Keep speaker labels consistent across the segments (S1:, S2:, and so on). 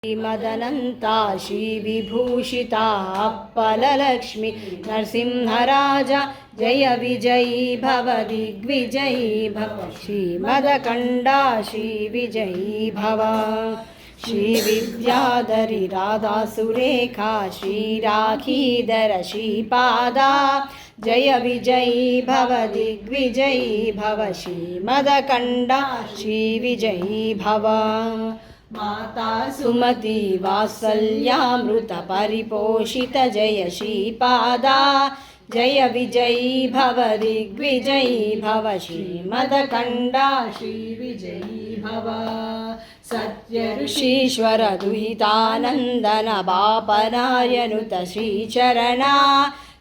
S1: श्रीमदनन्ता श्रीविभूषिता अप्पलक्ष्मी नरसिंहराजा जय विजयी भव दिग्विजयी भव श्रीमदकण्डा श्रीविजयी भव श्रीविद्याधरी राधा सुरेखा श्रीराखीधर श्रीपादा जय विजयी भव दिग्विजयी भव श्रीमदकण्डा श्रीविजयी भव माता सुमति वात्सल्यामृत परिपोषित जय श्रीपादा जय विजयी भव दिग्विजयी भव श्रीमदकण्डा श्रीविजयी भव सत्य ऋषीश्वर दुहितानन्दन बापनार्यनुत श्रीचरणा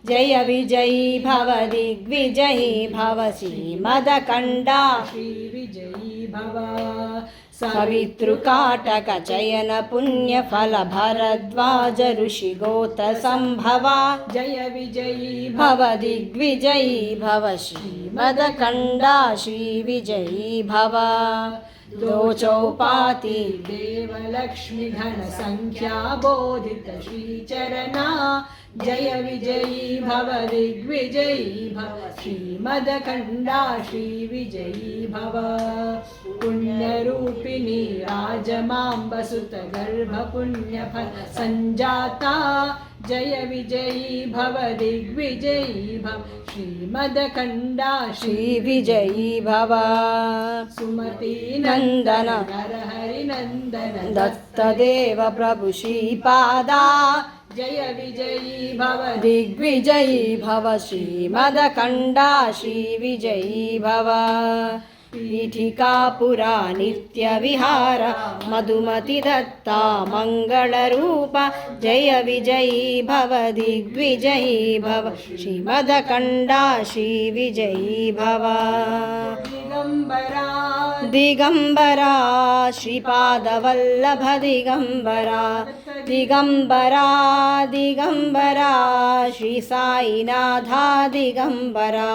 S1: जय विजयी भव दिग्विजयी भव श्रीमदकण्डा श्रीविजयी भव सवितृकाटक चयन पुण्यफल भरद्वाज ऋषिगोत्र संभवा जय विजयी भव दिग्विजयी भव श्रीमदकण्डा श्रीविजयी भव दो चौपाती देवलक्ष्मी धन संख्या बोधित श्रीचरणा जय विजयी भव दिग्विजयी भव श्रीमदकण्डा श्रीविजयी भव पुण्यरूपिणी राजमाम्बसुत गर्भ पुण्यफल संजाता जय विजयी भव दिग्विजयी भव श्रीमदकण्डा श्रीविजयी भव सुमति नंदन नरहरि नंदन दत्तदेव प्रभु श्रीपादा जय विजयी भव दिग्विजयी भव श्रीमदकण्डा श्रीविजयी भव पीठिकापुरा नित्यविहार मधुमति दत्ता मंगलरूप जय विजयी भव दिग्विजयी भव श्रीमदकण्डा श्रीविजयी भव दिगंबरा श्रीपादवल्लभ दिगंबरा दिगंबरा श्री साईनाथा दिगंबरा।